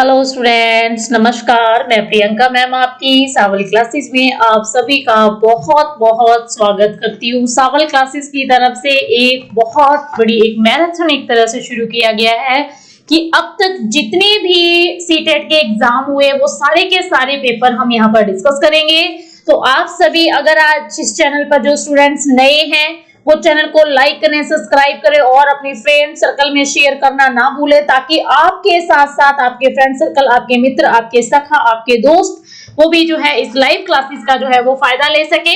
Hello students, नमस्कार। मैं Priyanka ma'am आपकी सावल क्लासेस में आप सभी का बहुत बहुत स्वागत करती हूँ। सावल क्लासेस की तरफ से एक बहुत बड़ी एक मैराथन एक तरह से शुरू किया गया है कि अब तक जितने भी सीटेट के एग्जाम हुए वो सारे के सारे पेपर हम यहाँ पर डिस्कस करेंगे। तो आप सभी अगर आज इस चैनल पर जो स्टूडेंट्स नए हैं वो चैनल को लाइक करें, सब्सक्राइब करें और अपने फ्रेंड सर्कल में शेयर करना ना भूलें, ताकि आपके साथ साथ आपके फ्रेंड सर्कल, आपके मित्र, आपके सखा, आपके दोस्त वो भी जो है इस लाइव क्लासेस का जो है वो फायदा ले सके।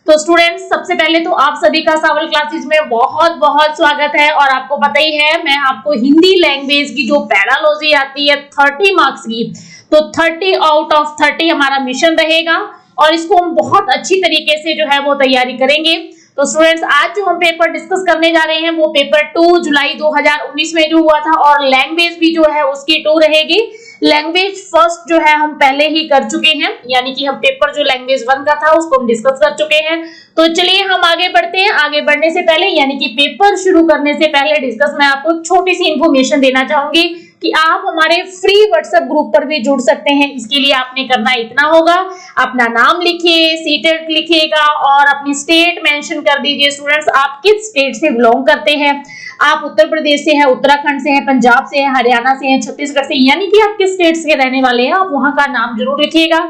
तो स्टूडेंट्स, सबसे पहले तो आप सभी का सावल क्लासेस में बहुत बहुत स्वागत है। और आपको पता ही है, मैं आपको हिंदी लैंग्वेज की जो पैरालॉजी आती है 30 मार्क्स की, तो 30 आउट ऑफ 30 हमारा मिशन रहेगा और इसको हम बहुत अच्छी तरीके से जो है वो तैयारी करेंगे। तो स्टूडेंट्स, आज जो हम पेपर डिस्कस करने जा रहे हैं वो पेपर 2 जुलाई 2019 में जो हुआ था, और लैंग्वेज भी जो है उसकी 2 रहेगी। लैंग्वेज फर्स्ट जो है हम पहले ही कर चुके हैं, यानी कि हम पेपर जो लैंग्वेज 1 का था उसको हम डिस्कस कर चुके हैं। तो चलिए हम आगे बढ़ते हैं। आगे बढ़ने से पहले, यानी कि पेपर शुरू करने से पहले डिस्कस मैं आपको एक छोटी सी इंफॉर्मेशन देना चाहूंगी कि आप हमारे फ्री व्हाट्सएप ग्रुप पर भी जुड़ सकते हैं। इसके लिए आपने करना इतना होगा, अपना नाम लिखिए, सीटेट लिखिएगा और अपनी स्टेट मेंशन कर दीजिए। स्टूडेंट्स, आप किस स्टेट से बिलोंग करते हैं? आप उत्तर प्रदेश से हैं, उत्तराखंड से हैं, पंजाब से हैं, हरियाणा से हैं, छत्तीसगढ़ से, यानी कि आप किस स्टेट से रहने वाले हैं, आप वहां का नाम जरूर लिखिएगा।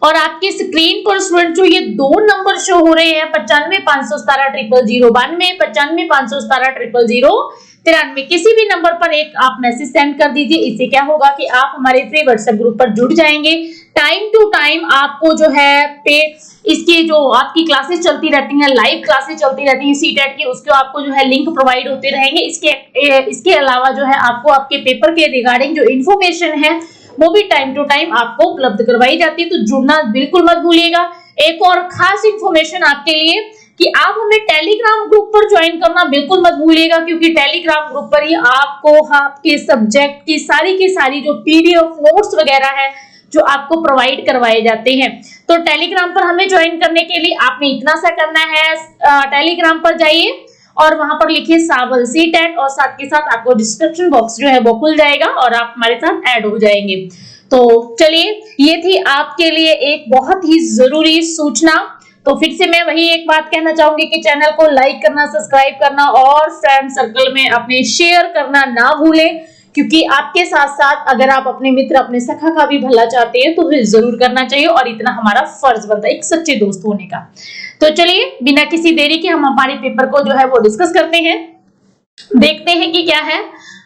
और आपकी स्क्रीन पर स्टूडेंट जो ये 2 नंबर शो हो रहे हैं 95 517 000 092, 95 517 000 93, किसी भी नंबर पर एक आप मैसेज सेंड कर दीजिए। इससे क्या होगा कि आप हमारे फ्री व्हाट्सएप ग्रुप पर जुड़ जाएंगे। टाइम टू टाइम आपको जो है इसकी जो आपकी क्लासेस चलती रहती हैं, लाइव क्लासेस चलती रहती हैं सीटेट की, उसके आपको जो है लिंक प्रोवाइड होते रहेंगे। इसके अलावा जो है आपको आपके पेपर के रिगार्डिंग जो इन्फॉर्मेशन है वो भी टाइम टू टाइम आपको उपलब्ध करवाई जाती है। तो जुड़ना बिल्कुल मत भूलिएगा। एक और खास इंफॉर्मेशन आपके लिए कि आप हमें टेलीग्राम ग्रुप पर ज्वाइन करना बिल्कुल मत भूलिएगा, क्योंकि टेलीग्राम ग्रुप पर ही आपको आपके सब्जेक्ट की सारी जो पीडीएफ नोट्स वगैरह है जो आपको प्रोवाइड करवाए जाते हैं। तो टेलीग्राम पर हमें ज्वाइन करने के लिए आपने इतना सा करना है, टेलीग्राम पर जाइए और वहां पर लिखिए सावल सीटेट और साथ के साथ आपको डिस्क्रिप्शन बॉक्स जो है वो खुल जाएगा और आप हमारे साथ ऐड हो जाएंगे। तो चलिए, ये थी आपके लिए एक बहुत ही जरूरी सूचना। तो फिर से मैं वही एक बात कहना चाहूंगी कि चैनल को लाइक करना, सब्सक्राइब करना और फ्रेंड सर्कल में अपने शेयर करना ना भूलें, क्योंकि आपके साथ साथ अगर आप अपने मित्र, अपने सखा का भी भला चाहते हैं तो जरूर करना चाहिए, और इतना हमारा फर्ज बनता है एक सच्चे दोस्त होने का। तो चलिए, बिना किसी देरी के हम हमारे पेपर को जो है वो डिस्कस करते हैं, देखते हैं कि क्या है।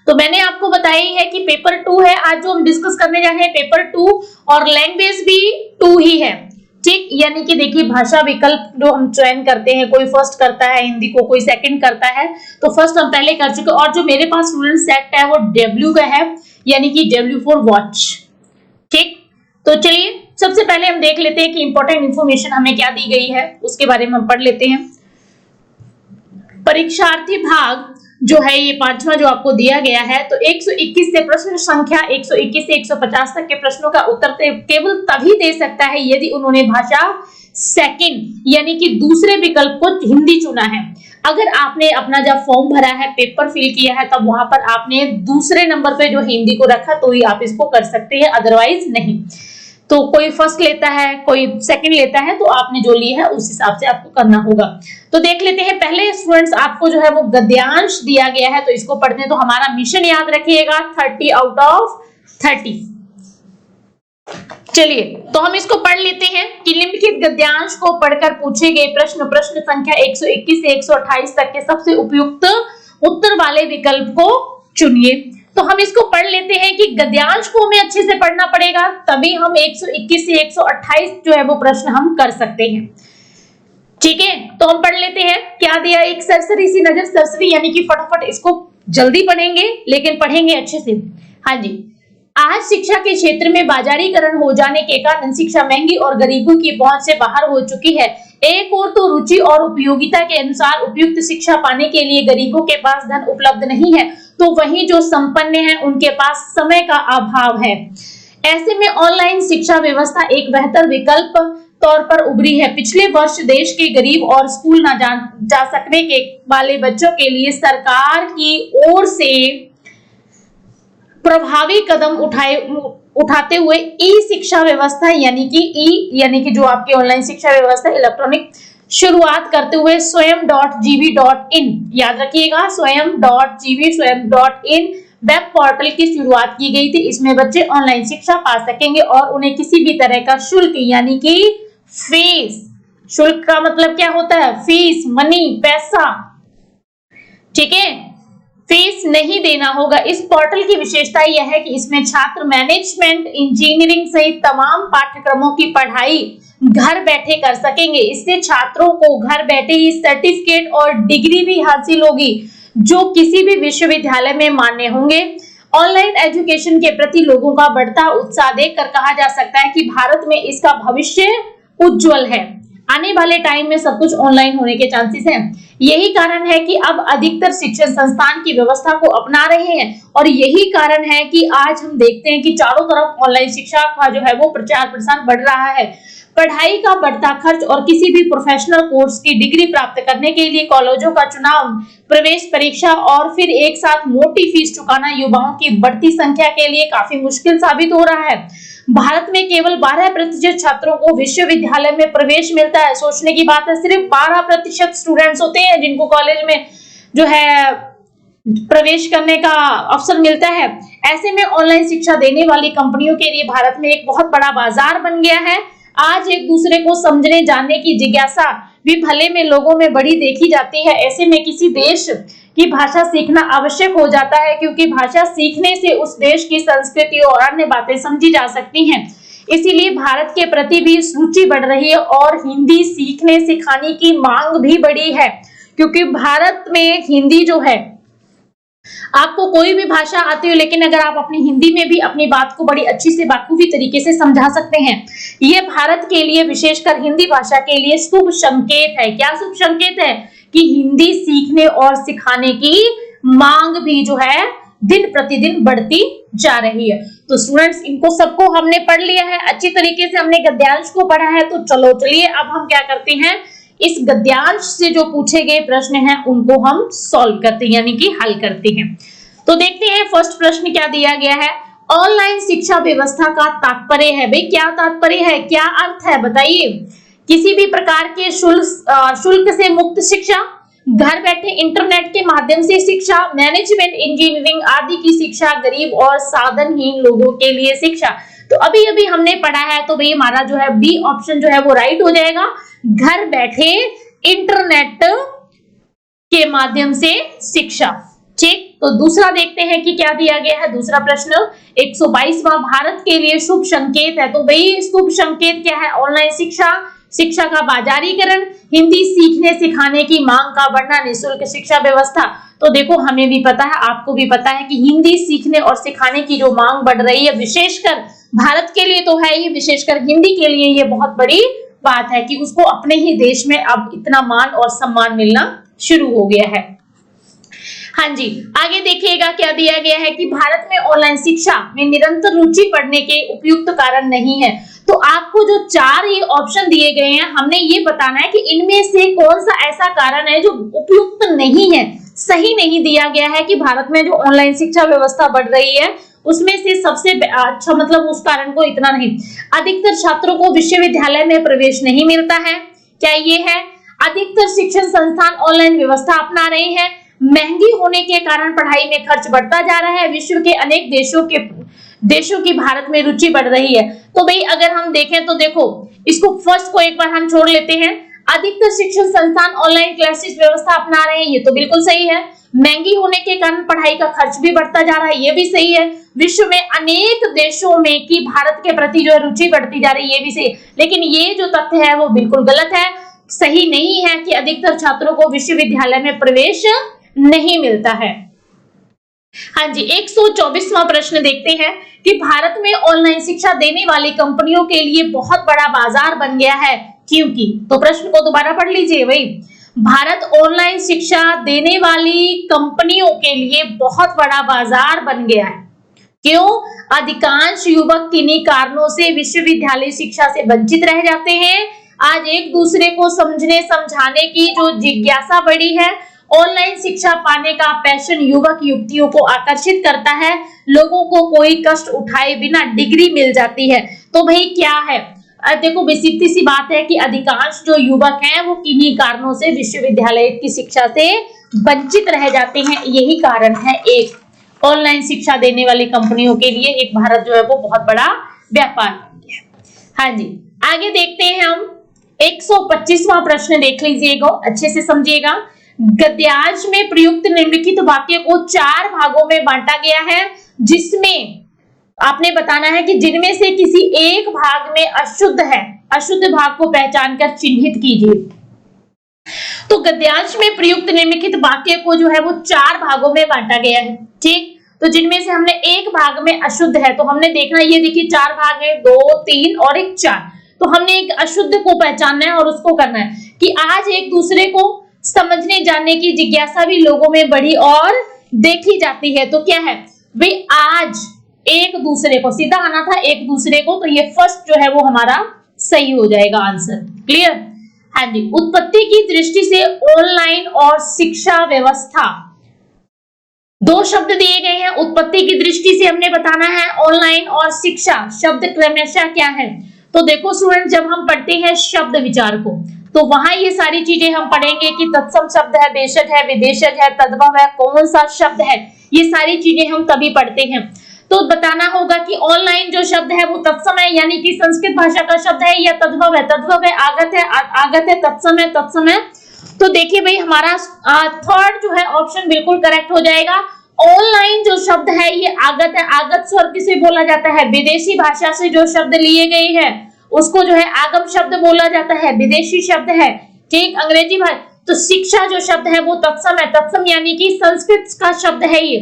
तो मैंने आपको बताया ही है कि पेपर 2 है आज जो हम डिस्कस करने जा रहे हैं, पेपर 2, और लैंग्वेज भी 2 ही है, ठीक। यानी कि देखिए, भाषा विकल्प जो हम चयन करते हैं, कोई फर्स्ट करता है हिंदी को, कोई सेकंड करता है, तो फर्स्ट हम पहले कर चुके। और जो मेरे पास स्टूडेंट सेट है वो W का है, यानी कि W फॉर वॉच, ठीक। तो चलिए, सबसे पहले हम देख लेते हैं कि इंपॉर्टेंट इंफॉर्मेशन हमें क्या दी गई है, उसके बारे में हम पढ़ लेते हैं। परीक्षार्थी भाग जो है ये 5वां जो आपको दिया गया है, तो 121 से प्रश्न संख्या 121 से 150 तक के प्रश्नों का उत्तर केवल तभी दे सकता है यदि उन्होंने भाषा सेकंड यानी कि दूसरे विकल्प को हिंदी चुना है। अगर आपने अपना जब फॉर्म भरा है, पेपर फिल किया है, तब वहां पर आपने दूसरे नंबर पे जो हिंदी को रखा तो ही आप इसको कर सकते हैं, अदरवाइज नहीं। तो कोई फर्स्ट लेता है, कोई सेकंड लेता है, तो आपने जो लिया है उस हिसाब से आपको करना होगा। तो देख लेते हैं। पहले स्टूडेंट्स, आपको जो है वो गद्यांश दिया गया है, तो इसको पढ़ने तो हमारा मिशन याद रखिएगा 30 आउट ऑफ 30। चलिए, तो हम इसको पढ़ लेते हैं कि निम्नलिखित गद्यांश को पढ़कर पूछे गए प्रश्न संख्या 121 से 128 तक के सबसे उपयुक्त उत्तर वाले विकल्प को चुनिए। तो हम इसको पढ़ लेते हैं कि गद्यांश को हमें अच्छे से पढ़ना पड़ेगा, तभी हम 121 से 128 जो है वो प्रश्न हम कर सकते हैं, ठीक है। तो हम पढ़ लेते हैं क्या दिया। एक सरसरी सी नजर, सरसरी यानी कि फटाफट इसको जल्दी पढ़ेंगे, लेकिन पढ़ेंगे अच्छे से। हाँ जी। आज शिक्षा के क्षेत्र में बाजारीकरण हो जाने के कारण शिक्षा महंगी और गरीबों की पहुंच से बाहर हो चुकी है। एक और तो रुचि और उपयोगिता के अनुसार उपयुक्त शिक्षा पाने के लिए गरीबों के पास धन उपलब्ध नहीं है, तो वहीं जो संपन्न हैं उनके पास समय का अभाव है। ऐसे में ऑनलाइन शिक्षा व्यवस्था एक बेहतर विकल्प तौर पर उभरी है। पिछले वर्ष देश के गरीब और स्कूल न जा सकने के वाले बच्चों के लिए सरकार की ओर से प्रभावी कदम उठाते हुए ई शिक्षा व्यवस्था यानी कि जो आपकी ऑनलाइन शिक्षा व्यवस्था इलेक्ट्रॉनिक शुरुआत करते हुए swayam.gv.in, याद रखिएगा swayam.gv.in वेब पोर्टल की शुरुआत की गई थी। इसमें बच्चे ऑनलाइन शिक्षा पा सकेंगे और उन्हें किसी भी तरह का शुल्क यानी कि फीस, शुल्क का मतलब क्या होता है, फीस, मनी, पैसा, ठीक है, फीस नहीं देना होगा। इस पोर्टल की विशेषता यह है कि इसमें छात्र मैनेजमेंट, इंजीनियरिंग सहित तमाम पाठ्यक्रमों की पढ़ाई घर बैठे कर सकेंगे। इससे छात्रों को घर बैठे ही सर्टिफिकेट और डिग्री भी हासिल होगी जो किसी भी विश्वविद्यालय में मान्य होंगे। ऑनलाइन एजुकेशन के प्रति लोगों का बढ़ता उत्साह देखकर कहा जा सकता है कि भारत में इसका भविष्य उज्जवल है। आने वाले टाइम में सब कुछ ऑनलाइन होने के चांसेस हैं। यही कारण है कि अब अधिकतर शिक्षण संस्थान की व्यवस्था को अपना रहे हैं और यही कारण है कि आज हम देखते हैं कि चारों तरफ ऑनलाइन शिक्षा का जो है वो प्रचार प्रसार बढ़ रहा है। पढ़ाई का बढ़ता खर्च और किसी भी प्रोफेशनल कोर्स की डिग्री प्राप्त करने के लिए कॉलेजों का चुनाव, प्रवेश परीक्षा और फिर एक साथ मोटी फीस चुकाना युवाओं की बढ़ती संख्या के लिए काफी मुश्किल साबित हो रहा है। भारत में केवल 12% छात्रों को विश्वविद्यालय में प्रवेश मिलता है। सोचने की बात है, सिर्फ 12% स्टूडेंट्स होते हैं जिनको कॉलेज में जो है प्रवेश करने का अवसर मिलता है। ऐसे में ऑनलाइन शिक्षा देने वाली कंपनियों के लिए भारत में एक बहुत बड़ा बाजार बन गया है। आज एक दूसरे को समझने जानने की जिज्ञासा भी भले में लोगों में बड़ी देखी जाती है। ऐसे में किसी देश की भाषा सीखना आवश्यक हो जाता है क्योंकि भाषा सीखने से उस देश की संस्कृति और अन्य बातें समझी जा सकती हैं। इसीलिए भारत के प्रति भी रुचि बढ़ रही है और हिंदी सीखने सिखाने की मांग भी बढ़ी है क्योंकि भारत में हिंदी जो है, आपको कोई भी भाषा आती हो लेकिन अगर आप अपनी हिंदी में भी अपनी बात को बड़ी अच्छी से बाखूबी तरीके से समझा सकते हैं, ये भारत के लिए विशेषकर हिंदी भाषा के लिए शुभ संकेत है। क्या शुभ संकेत है कि हिंदी सीखने और सिखाने की मांग भी जो है दिन प्रतिदिन बढ़ती जा रही है। तो स्टूडेंट्स, इनको सबको हमने पढ़ लिया है, अच्छी तरीके से हमने गद्यांश को पढ़ा है। तो चलिए अब हम क्या करते हैं, इस गद्यांश से जो पूछे गए प्रश्न हैं उनको हम सॉल्व करते हैं यानी कि हल करते हैं। तो देखते हैं फर्स्ट प्रश्न क्या दिया गया है। ऑनलाइन शिक्षा व्यवस्था का तात्पर्य है, भाई क्या तात्पर्य है, क्या अर्थ है बताइए। किसी भी प्रकार के शुल्क से मुक्त शिक्षा, घर बैठे इंटरनेट के माध्यम से शिक्षा, मैनेजमेंट, इंजीनियरिंग आदि की शिक्षा, गरीब और साधनहीन लोगों के लिए शिक्षा। तो अभी अभी हमने पढ़ा है तो भाई हमारा जो है बी ऑप्शन जो है वो राइट हो जाएगा। घर बैठे इंटरनेट के माध्यम से शिक्षा, ठीक। तो दूसरा देखते हैं कि क्या दिया गया है। दूसरा प्रश्न 122वां, भारत के लिए शुभ संकेत है। तो भाई शुभ संकेत क्या है, ऑनलाइन शिक्षा, शिक्षा का बाजारीकरण, हिंदी सीखने सिखाने की मांग का बढ़ना, निःशुल्क शिक्षा व्यवस्था। तो देखो हमें भी पता है, आपको भी पता है कि हिंदी सीखने और सिखाने की जो मांग बढ़ रही है, विशेषकर भारत के लिए तो है ही, विशेषकर हिंदी के लिए ये बहुत बड़ी बात है कि उसको अपने ही देश में अब इतना मान और सम्मान मिलना शुरू हो गया है। हाँ जी, आगे देखिएगा क्या दिया गया है कि भारत में ऑनलाइन शिक्षा में निरंतर रुचि पढ़ने के उपयुक्त कारण नहीं है। तो आपको जो 4 ये ऑप्शन दिए गए हैं, हमने ये बताना है कि इनमें से कौन सा ऐसा कारण है जो उपयुक्त नहीं है, सही नहीं दिया गया है कि भारत में जो ऑनलाइन शिक्षा व्यवस्था बढ़ रही है उसमें से सबसे अच्छा मतलब उस कारण को इतना नहीं। अधिकतर छात्रों को विश्वविद्यालय में प्रवेश नहीं मिलता है, क्या ये है। अधिकतर शिक्षण संस्थान ऑनलाइन व्यवस्था अपना रहे हैं। महंगी होने के कारण पढ़ाई में खर्च बढ़ता जा रहा है। विश्व के अनेक देशों की भारत में रुचि बढ़ रही है। तो भाई अगर हम देखें तो देखो इसको फर्स्ट को एक बार हम छोड़ लेते हैं। अधिकतर शिक्षण संस्थान ऑनलाइन क्लासेस व्यवस्था अपना रहे हैं, ये तो बिल्कुल सही है। महंगी होने के कारण पढ़ाई का खर्च भी बढ़ता जा रहा है, ये भी सही है। विश्व में अनेक देशों में की भारत के प्रति जो है रुचि बढ़ती जा रही है, ये भी सही। लेकिन ये जो तथ्य है वो बिल्कुल गलत है, सही नहीं है कि अधिकतर छात्रों को विश्वविद्यालय में प्रवेश नहीं मिलता है। हाँ जी, 124वां प्रश्न देखते हैं कि भारत में ऑनलाइन शिक्षा देने वाली कंपनियों के लिए बहुत बड़ा बाजार बन गया है, क्योंकि। तो प्रश्न को दोबारा पढ़ लीजिए भाई। भारत ऑनलाइन शिक्षा देने वाली कंपनियों के लिए बहुत बड़ा बाजार बन गया है, क्यों। अधिकांश युवक किन्हीं कारणों से विश्वविद्यालय शिक्षा से वंचित रह जाते हैं। आज एक दूसरे को समझने समझाने की जो जिज्ञासा बढ़ी है ऑनलाइन शिक्षा पाने का पैशन युवक युवतियों को आकर्षित करता है, लोगों को कोई कष्ट उठाए बिना डिग्री मिल जाती है। तो भाई क्या है, देखो सीधी सी बात है कि अधिकांश जो युवक हैं वो किन्हीं कारणों से विश्वविद्यालय की शिक्षा से वंचित रह जाते हैं। यही कारण है एक ऑनलाइन शिक्षा देने वाली कंपनियों के लिए एक भारत जो है वो बहुत बड़ा व्यापार बन गया। हाँ जी, आगे देखते हैं हम 125वां प्रश्न देख लीजिएगा, अच्छे से समझिएगा। गद्यांश में प्रयुक्त निम्नलिखित वाक्य को 4 भागों में बांटा गया है, जिसमें आपने बताना है कि जिनमें से किसी एक भाग में अशुद्ध है, अशुद्ध भाग को पहचान कर चिन्हित कीजिए। तो गद्यांश में प्रयुक्त निम्नलिखित वाक्य को जो है वो 4 भागों में बांटा गया है, ठीक। तो जिनमें से हमने एक भाग में अशुद्ध है, तो हमने देखना, ये देखिए 4 भाग है, 2, 3 और एक 4। तो हमने एक अशुद्ध को पहचानना है और उसको करना है कि आज एक दूसरे को समझने जानने की जिज्ञासा भी लोगों में बढ़ी और देखी जाती है। तो क्या है भाई, आज एक दूसरे को, सीधा आना था एक दूसरे को, तो ये फर्स्ट जो है वो हमारा सही हो जाएगा आंसर। क्लियर? हाँ जी। उत्पत्ति की दृष्टि से ऑनलाइन और शिक्षा व्यवस्था, 2 शब्द दिए गए हैं। उत्पत्ति की दृष्टि से हमने बताना है ऑनलाइन और शिक्षा शब्द क्रमशः क्या है। तो देखो स्टूडेंट, जब हम पढ़ते हैं शब्द विचार को, तो वहां ये सारी चीजें हम पढ़ेंगे कि तत्सम शब्द है, देशज है, विदेशज है, तद्भव है, कौन सा शब्द है, ये सारी चीजें हम तभी पढ़ते हैं। तो बताना होगा कि ऑनलाइन जो शब्द है वो तत्सम है, यानी कि संस्कृत भाषा का शब्द है, या तद्भव है, तद्भव है, आगत है, आगत है, तत्सम है, तत्सम है। तो देखिए भाई, हमारा थर्ड जो है ऑप्शन बिल्कुल करेक्ट हो जाएगा। ऑनलाइन जो शब्द है ये आगत है, आगत स्वर किसे बोला जाता है, विदेशी भाषा से जो शब्द लिए गए हैं उसको जो है आगम शब्द बोला जाता है, विदेशी शब्द है, ठीक, अंग्रेजी भाषा। तो शिक्षा जो शब्द है वो तत्सम है, तत्सम यानी कि संस्कृत का शब्द है ये,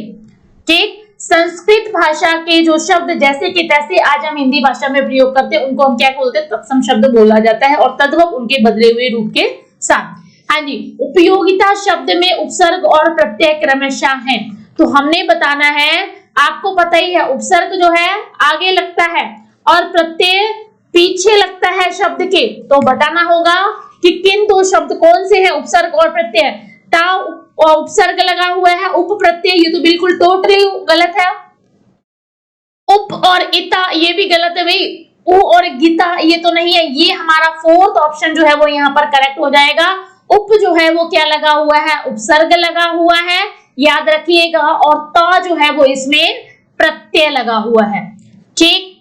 ठीक। संस्कृत भाषा के जो शब्द जैसे कि तैसे आज हम हिंदी भाषा में प्रयोग करते हैं, उनको हम क्या बोलते हैं, तत्सम शब्द बोला जाता है, और तद्भव उनके बदले हुए रूप के साथ। हाँ जी। उपयोगिता शब्द में उपसर्ग और प्रत्यय क्रमशः हैं। तो हमने बताना है, आपको पता ही है, उपसर्ग जो है आगे लगता है और प्रत्यय पीछे लगता है शब्द के। तो बताना होगा कि किन 2 शब्द कौन से हैं, उपसर्ग और प्रत्यय। ता उपसर्ग लगा हुआ है, उप प्रत्यय ये तो बिल्कुल टोटली गलत है। उप और इता ये भी गलत है भाई, उ और गीता ये तो नहीं है। ये हमारा 4th ऑप्शन जो है वो यहाँ पर करेक्ट हो जाएगा। उप जो है वो क्या लगा हुआ है, उपसर्ग लगा हुआ है, याद रखिएगा, और ता जो है वो इसमें प्रत्यय लगा हुआ है, ठीक।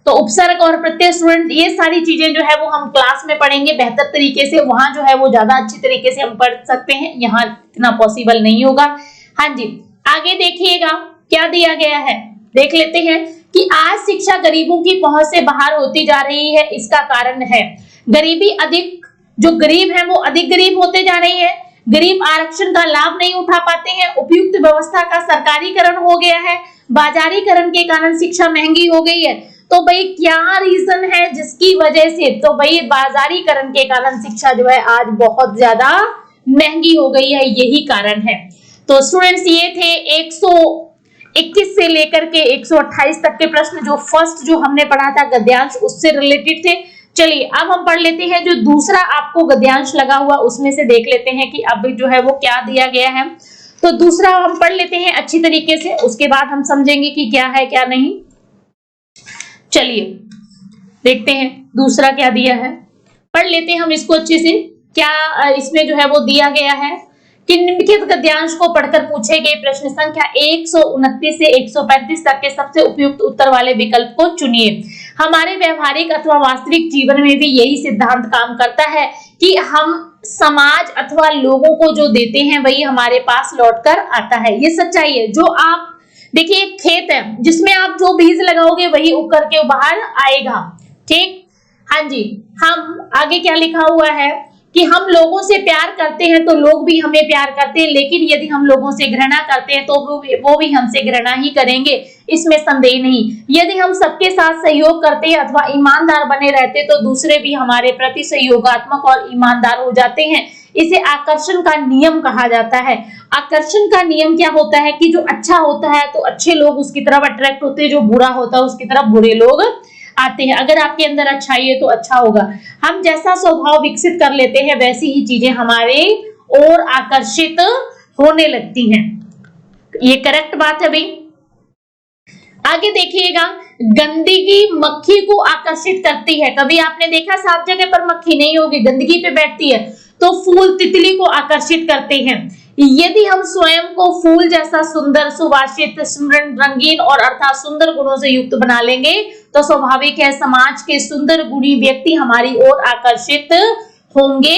तो उपसर्ग और प्रत्यय स्टूडेंट, ये सारी चीजें जो है वो हम क्लास में पढ़ेंगे बेहतर तरीके से, वहां जो है वो ज्यादा अच्छी तरीके से हम पढ़ सकते हैं, यहाँ इतना पॉसिबल नहीं होगा। हाँ जी, आगे देखिएगा क्या दिया गया है, देख लेते हैं कि आज शिक्षा गरीबों की पहुंच से बाहर होती जा रही है। इसका कारण है गरीबी, अधिक जो गरीब है वो अधिक गरीब होते जा रहे हैं, गरीब आरक्षण का लाभ नहीं उठा पाते हैं, उपयुक्त व्यवस्था का सरकारीकरण हो गया है, बाजारीकरण के कारण शिक्षा महंगी हो गई है। तो भाई क्या रीजन है जिसकी वजह से, तो भाई बाजारीकरण के कारण शिक्षा जो है आज बहुत ज्यादा महंगी हो गई है, यही कारण है। तो स्टूडेंट्स ये थे 121 से लेकर के 128 तक के प्रश्न, जो फर्स्ट जो हमने पढ़ा था गद्यांश उससे रिलेटेड थे। चलिए अब हम पढ़ लेते हैं जो दूसरा आपको गद्यांश लगा हुआ, उसमें से देख लेते हैं कि अब जो है वो क्या दिया गया है। तो दूसरा हम पढ़ लेते हैं अच्छी तरीके से, उसके बाद हम समझेंगे कि क्या है क्या नहीं। चलिए देखते हैं दूसरा क्या दिया है, पढ़ लेते हैं हम इसको अच्छे से। क्या इसमें जो है वो दिया गया है कि निम्नलिखित गद्यांश को पढ़कर पूछे गए प्रश्न संख्या 129 से 135 तक के सबसे उपयुक्त उत्तर वाले विकल्प को चुनिए। हमारे व्यवहारिक अथवा वास्तविक जीवन में भी यही सिद्धांत काम करता है कि हम समाज अथवा लोगों को जो देते हैं वही हमारे पास लौटकर आता है। ये सच्चाई है। जो आप देखिए, एक खेत है जिसमें आप जो बीज लगाओगे वही उग करके बाहर आएगा, ठीक। हाँ जी, हम आगे क्या लिखा हुआ है कि हम लोगों से प्यार करते हैं तो लोग भी हमें प्यार करते हैं, लेकिन यदि हम लोगों से घृणा करते हैं तो वो भी हमसे घृणा ही करेंगे, इसमें संदेह नहीं। यदि हम सबके साथ सहयोग करते हैं अथवा ईमानदार बने रहते तो दूसरे भी हमारे प्रति सहयोगात्मक और ईमानदार हो जाते हैं। इसे आकर्षण का नियम कहा जाता है। आकर्षण का नियम क्या होता है कि जो अच्छा होता है तो अच्छे लोग उसकी तरफ अट्रैक्ट होते हैं, जो बुरा होता है उसकी तरफ बुरे लोग आते हैं। अगर आपके अंदर अच्छाई है तो अच्छा होगा। हम जैसा स्वभाव विकसित कर लेते हैं वैसी ही चीजें हमारे और आकर्षित होने लगती हैं। ये करेक्ट बात है भाई। आगे देखिएगा, गंदगी मक्खी को आकर्षित करती है। कभी आपने देखा साफ जगह पर मक्खी नहीं होगी, गंदगी पे बैठती है, तो फूल तितली को आकर्षित करते हैं। यदि हम स्वयं को फूल जैसा सुंदर, सुवासित, रंगीन और अर्थात सुंदर गुणों से युक्त बना लेंगे तो स्वाभाविक है समाज के सुंदर गुणी व्यक्ति हमारी ओर आकर्षित होंगे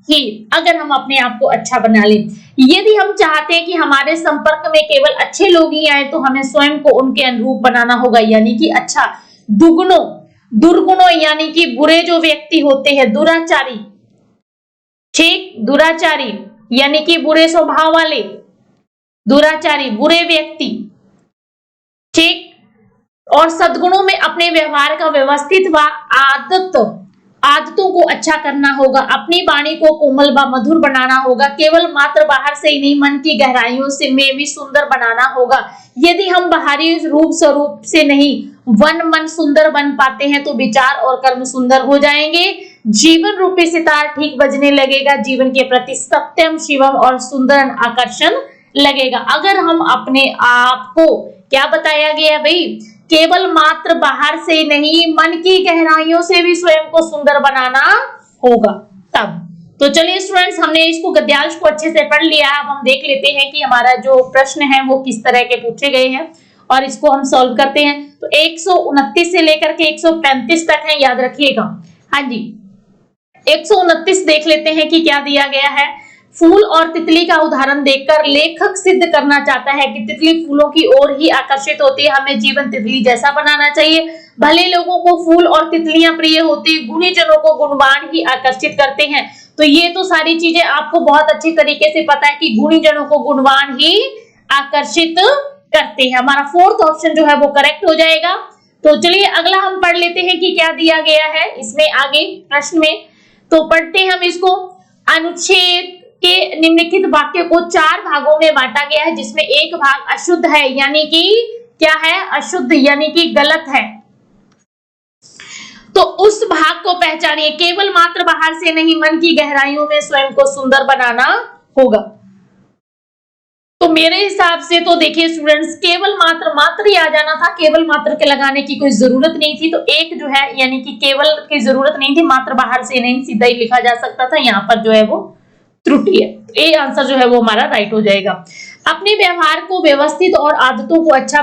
ही, अगर हम अपने आप को अच्छा बना लें। यदि हम चाहते हैं कि हमारे संपर्क में केवल अच्छे लोग ही आए तो हमें स्वयं को उनके अनुरूप बनाना होगा, यानी कि अच्छा। दुर्गुणों यानी कि बुरे जो व्यक्ति होते हैं, दुराचारी, ठीक, दुराचारी यानी कि बुरे स्वभाव वाले, दुराचारी बुरे व्यक्ति, ठीक, और सद्गुणों में अपने व्यवहार का व्यवस्थित व आदतों को अच्छा करना होगा। अपनी वाणी को कोमल व मधुर बनाना होगा। केवल मात्र बाहर से ही नहीं, मन की गहराइयों से में भी सुंदर बनाना होगा। यदि हम बाहरी रूप स्वरूप से नहीं मन सुंदर बन पाते हैं तो विचार और कर्म सुंदर हो जाएंगे। जीवन रूपी सितार ठीक बजने लगेगा। जीवन के प्रति सत्यम, शिवम और सुंदर आकर्षण लगेगा। अगर हम अपने आप को, क्या बताया गया भाई, केवल मात्र बाहर से नहीं, मन की गहराइयों से भी स्वयं को सुंदर बनाना होगा तब। तो चलिए स्टूडेंट्स, हमने इसको गद्यांश को अच्छे से पढ़ लिया। अब हम देख लेते हैं कि हमारा जो प्रश्न है वो किस तरह के पूछे गए हैं और इसको हम सॉल्व करते हैं। तो 129 से लेकर के 135 तक है, याद रखिएगा। हाँ जी, 129 देख लेते हैं कि क्या दिया गया है। फूल और तितली का उदाहरण देखकर लेखक सिद्ध करना चाहता है कि तितली फूलों की ओर ही आकर्षित होती है। हमें जीवन तितली जैसा बनाना चाहिए। भले लोगों को फूल और तितलियां प्रिय होती, गुणी जनों को गुणवान ही आकर्षित करते हैं। तो ये तो सारी चीजें आपको बहुत अच्छी तरीके से पता है कि गुणी जनों को गुणवान ही आकर्षित करते हैं। हमारा फोर्थ ऑप्शन जो है वो करेक्ट हो जाएगा। तो चलिए अगला हम पढ़ लेते हैं कि क्या दिया गया है इसमें आगे प्रश्न में। तो पढ़ते हैं हम इसको। अनुच्छेद के निम्नलिखित वाक्य को 4 भागों में बांटा गया है, जिसमें एक भाग अशुद्ध है, यानी कि क्या है, अशुद्ध यानी कि गलत है। तो उस भाग को पहचानिए। केवल मात्र बाहर से नहीं, मन की गहराइयों में स्वयं को सुंदर बनाना होगा। तो मेरे हिसाब से तो देखिए स्टूडेंट्स, केवल मात्र ही आ जाना था, केवल मात्र के लगाने की कोई जरूरत नहीं थी। तो एक जो है यानी कि केवल की जरूरत नहीं थी, मात्र बाहर से नहीं, सीधा ही लिखा जा सकता था। यहाँ पर जो है वो त्रुटि है। ए आंसर जो है वो हमारा राइट हो जाएगा। अपने व्यवहार को व्यवस्थित और आदतों को अच्छा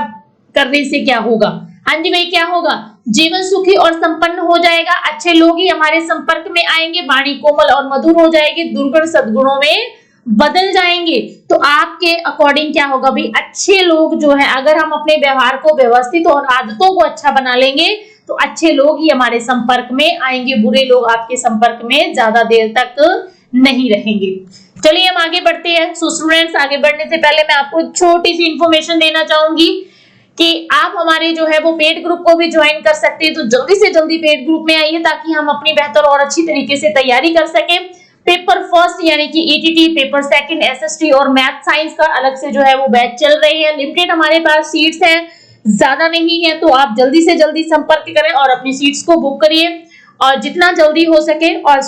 करने से क्या होगा? हाँ जी भाई, क्या होगा? जीवन सुखी और संपन्न हो जाएगा। अच्छे लोग ही हमारे संपर्क में आएंगे। वाणी कोमल और मधुर हो जाएगी। दुर्गुण सद्गुणों में बदल जाएंगे। तो आपके अकॉर्डिंग क्या होगा भाई? अच्छे लोग जो है, अगर हम अपने व्यवहार को व्यवस्थित और आदतों को अच्छा बना लेंगे तो अच्छे लोग ही हमारे संपर्क में आएंगे। बुरे लोग आपके संपर्क में ज्यादा देर तक नहीं रहेंगे। चलिए हम आगे बढ़ते हैं। सो स्टूडेंट्स, आगे बढ़ने से पहले मैं आपको छोटी सी इंफॉर्मेशन देना चाहूंगी कि आप हमारे जो है वो पेड ग्रुप को भी ज्वाइन कर सकते हैं। तो जल्दी से जल्दी पेड ग्रुप में आइए ताकि हम अपनी बेहतर और अच्छी तरीके से तैयारी कर सकें। पेपर फर्स्ट यानी कि ईटीटी, पेपर सेकंड एसएसटी और मैथ साइंस का अलग से जो है वो बैच चल रही है। लिमिटेड हमारे पास सीट्स हैं, ज्यादा नहीं है। तो आप जल्दी से जल्दी संपर्क करें और अपनी सीट्स को बुक करिए और जितना जल्दी हो सके। और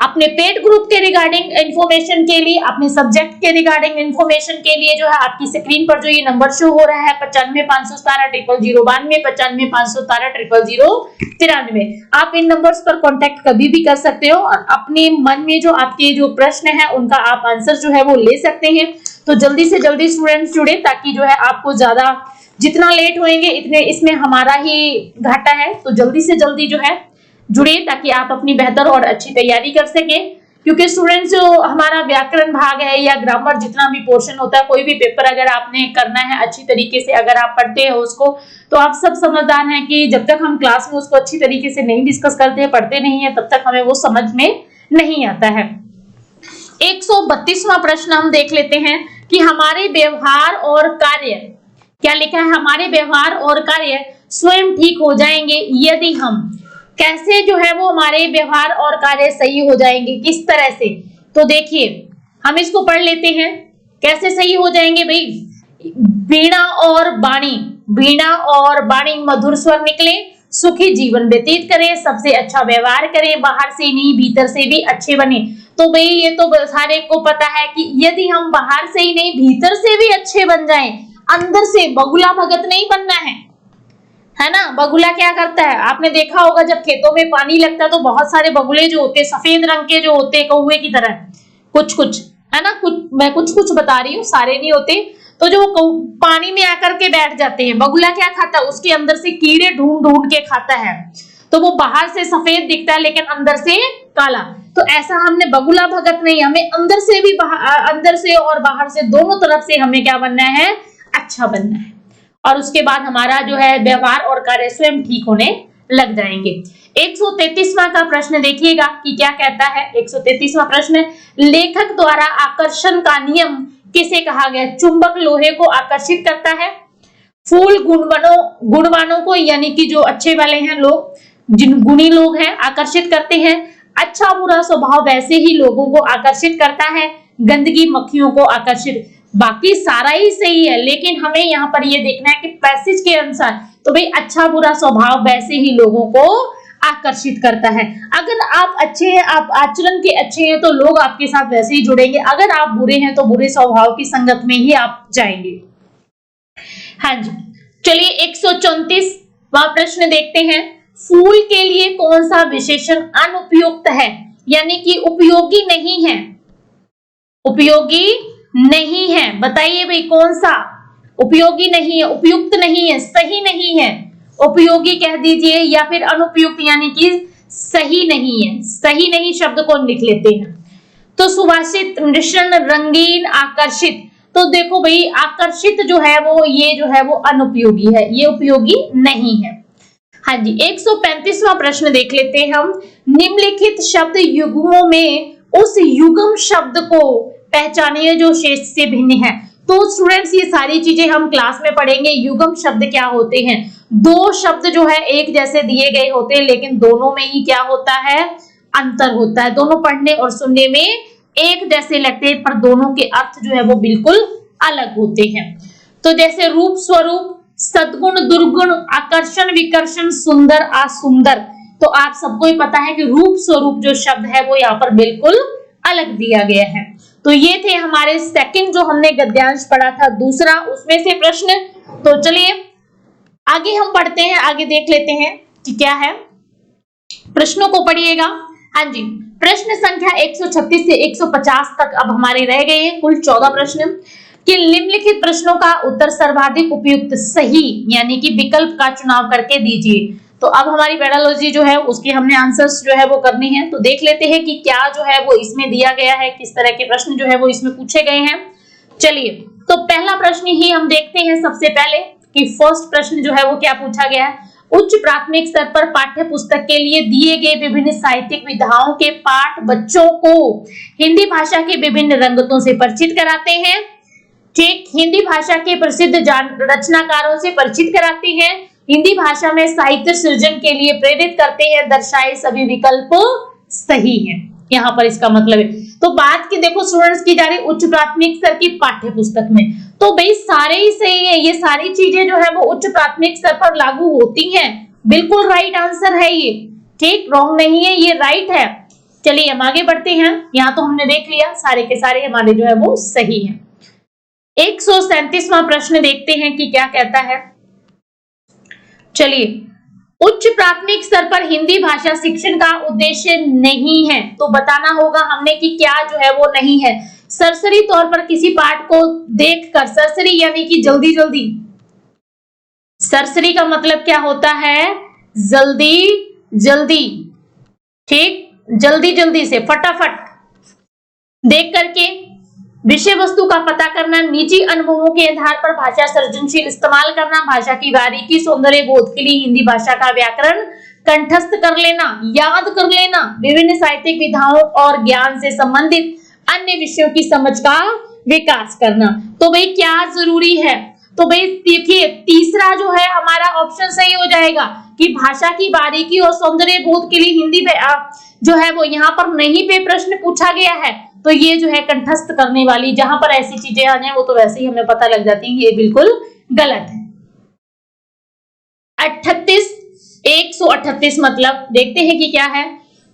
अपने पेड ग्रुप के रिगार्डिंग इंफॉर्मेशन के लिए, अपने सब्जेक्ट के रिगार्डिंग इंफॉर्मेशन के लिए जो है आपकी स्क्रीन पर जो ये नंबर शो हो रहा है 9551700092, 9551700093, आप इन नंबर्स पर कांटेक्ट कभी भी कर सकते हो और अपने मन में जो आपके जो प्रश्न है उनका आप आंसर जो है वो ले सकते हैं। तो जल्दी से जल्दी स्टूडेंट्स जुड़े ताकि जो है आपको ज्यादा, जितना लेट होंगे इतने इसमें हमारा ही घाटा है। तो जल्दी से जल्दी जो है जुड़िए ताकि आप अपनी बेहतर और अच्छी तैयारी कर सकें। क्योंकि स्टूडेंट्स जो हमारा व्याकरण भाग है या ग्रामर जितना भी पोर्शन होता है, कोई भी पेपर अगर आपने करना है अच्छी तरीके से, अगर आप पढ़ते हैं उसको, तो आप सब समझदार हैं कि जब तक हम क्लास में उसको अच्छी तरीके से नहीं डिस्कस करते हैं, पढ़ते नहीं है, तब तक हमें वो समझ में नहीं आता है। 132वां प्रश्न हम देख लेते हैं कि हमारे व्यवहार और कार्य, क्या लिखा है? हमारे व्यवहार और कार्य स्वयं ठीक हो जाएंगे यदि हम, कैसे जो है वो हमारे व्यवहार और कार्य सही हो जाएंगे, किस तरह से? तो देखिए हम इसको पढ़ लेते हैं, कैसे सही हो जाएंगे भाई? वीणा और वाणी, वीणा और वाणी मधुर स्वर निकले, सुखी जीवन व्यतीत करें, सबसे अच्छा व्यवहार करें, बाहर से नहीं भीतर से भी अच्छे बने। तो भाई ये तो सारे को पता है कि यदि हम बाहर से ही नहीं भीतर से भी अच्छे बन जाएं, अंदर से बगुला भगत नहीं बनना है ना। बगुला क्या करता है, आपने देखा होगा जब खेतों में पानी लगता है तो बहुत सारे बगुले जो होते हैं सफेद रंग के जो होते हैं कौवे की तरह, कुछ कुछ है ना, मैं कुछ बता रही हूँ, सारे नहीं होते। तो जो पानी में आकर के बैठ जाते हैं, बगुला क्या खाता है, उसके अंदर से कीड़े ढूंढ ढूंढ के खाता है, तो वो बाहर से सफेद दिखता है लेकिन अंदर से काला। तो ऐसा हमने बगुला भगत नहीं, हमें अंदर से भी अंदर से और बाहर से दोनों तरफ से हमें क्या बनना है, अच्छा बनना है। और उसके बाद हमारा जो है व्यवहार और कार्य स्वयं ठीक होने लग जाएंगे। 133वां का प्रश्न देखिएगा कि क्या कहता है। 133वां प्रश्न, लेखक द्वारा आकर्षण का नियम किसे कहा गया। चुंबक लोहे को आकर्षित करता है, फूल गुणवानों को यानी कि जो अच्छे वाले हैं लोग, जिन गुणी लोग हैं आकर्षित करते हैं, अच्छा बुरा स्वभाव वैसे ही लोगों को आकर्षित करता है, गंदगी मक्खियों को आकर्षित। बाकी सारा ही सही है लेकिन हमें यहाँ पर ये देखना है कि पैसेज के अनुसार, तो भाई अच्छा बुरा स्वभाव वैसे ही लोगों को आकर्षित करता है। अगर आप अच्छे हैं, आप आचरण के अच्छे हैं तो लोग आपके साथ वैसे ही जुड़ेंगे, अगर आप बुरे हैं तो बुरे स्वभाव की संगत में ही आप जाएंगे। हाँ जी, चलिए 134वां प्रश्न देखते हैं। फूल के लिए कौन सा विशेषण अनुपयुक्त है, यानी कि उपयोगी नहीं है, उपयोगी नहीं है। बताइए भाई कौन सा उपयोगी नहीं है, उपयुक्त नहीं है, सही नहीं है। उपयोगी कह दीजिए या फिर अनुपयुक्त यानी कि सही नहीं है। सही नहीं शब्द को लिख लेते हैं। तो सुभाषित, मृषण, रंगीन, आकर्षित। तो देखो भाई आकर्षित जो है वो ये जो है वो अनुपयोगी है, ये उपयोगी नहीं है। हाँ जी, 135वां प्रश्न देख लेते हैं हम। निम्नलिखित शब्द युग्मों में उस युग्म शब्द को पहचानिए जो शेष से भिन्न है। तो स्टूडेंट्स ये सारी चीजें हम क्लास में पढ़ेंगे। युग्म शब्द क्या होते हैं, दो शब्द जो है एक जैसे दिए गए होते हैं लेकिन दोनों में ही क्या होता है, अंतर होता है। दोनों पढ़ने और सुनने में एक जैसे लगते हैं पर दोनों के अर्थ जो है वो बिल्कुल अलग होते हैं। तो जैसे रूप स्वरूप, सद्गुण दुर्गुण, आकर्षण विकर्षण, सुंदर असुंदर। तो आप सबको ही पता है कि रूप स्वरूप जो शब्द है वो यहाँ पर बिल्कुल अलग दिया गया है। तो ये थे हमारे सेकंड जो हमने गद्यांश पढ़ा था दूसरा, उसमें से प्रश्न। तो चलिए आगे हम पढ़ते हैं, आगे देख लेते हैं कि क्या है। प्रश्नों को पढ़िएगा। हाँ जी, प्रश्न संख्या 136 से 150 तक अब हमारे रह गए हैं, कुल 14 प्रश्न। कि निम्नलिखित प्रश्नों का उत्तर सर्वाधिक उपयुक्त सही यानी कि विकल्प का चुनाव करके दीजिए। तो अब हमारी पेडालॉजी जो है उसके हमने आंसर्स जो है वो करने हैं। तो देख लेते हैं कि क्या जो है वो इसमें दिया गया है, किस तरह के प्रश्न जो है वो इसमें पूछे गए हैं। चलिए तो पहला प्रश्न ही हम देखते हैं सबसे पहले कि फर्स्ट प्रश्न जो है वो क्या पूछा गया है। उच्च प्राथमिक स्तर पर पाठ्य पुस्तक के लिए दिए गए विभिन्न साहित्यिक विधाओं के पाठ बच्चों को हिंदी भाषा के विभिन्न रंगतों से परिचित कराते हैं। ठीक, हिंदी भाषा के प्रसिद्ध रचनाकारों से परिचित कराते हैं, हिंदी भाषा में साहित्य सृजन के लिए प्रेरित करते हैं। दर्शाए सभी विकल्प सही हैं। यहाँ पर इसका मतलब है। तो बात की देखो स्टूडेंट्स की जा रही उच्च प्राथमिक स्तर की पाठ्य पुस्तक में, तो भाई सारे ही सही है। ये सारी चीजें जो है वो उच्च प्राथमिक स्तर पर लागू होती हैं। बिल्कुल राइट आंसर है ये, ठीक, रॉन्ग नहीं है, ये राइट है। चलिए हम आगे बढ़ते हैं। यहाँ तो हमने देख लिया सारे के सारे हमारे जो है वो सही है। 137वां प्रश्न देखते हैं कि क्या कहता है। चलिए, उच्च प्राथमिक स्तर पर हिंदी भाषा शिक्षण का उद्देश्य नहीं है। तो बताना होगा हमने कि क्या जो है वो नहीं है। सरसरी तौर पर किसी पाठ को देखकर, सरसरी यानी कि जल्दी जल्दी, सरसरी का मतलब क्या होता है, जल्दी जल्दी, ठीक, जल्दी जल्दी से फटाफट देख करके विषय वस्तु का पता करना, निजी अनुभवों के आधार पर भाषा सृजनशील इस्तेमाल करना, भाषा की बारीकी सौंदर्य बोध के लिए हिंदी भाषा का व्याकरण कंठस्थ कर लेना, याद कर लेना, विभिन्न साहित्यिक विधाओं और ज्ञान से संबंधित अन्य विषयों की समझ का विकास करना। तो भाई क्या जरूरी है, तो भाई देखिए तीसरा जो है हमारा ऑप्शन सही हो जाएगा कि भाषा की बारीकी और सौंदर्य बोध के लिए हिंदी जो है वो यहाँ पर नहीं पे प्रश्न पूछा गया है। तो ये जो है कंठस्थ करने वाली, जहां पर ऐसी चीजें आ जाए वो तो वैसे ही हमें पता लग जाती है ये बिल्कुल गलत है। 138 मतलब देखते हैं कि क्या है।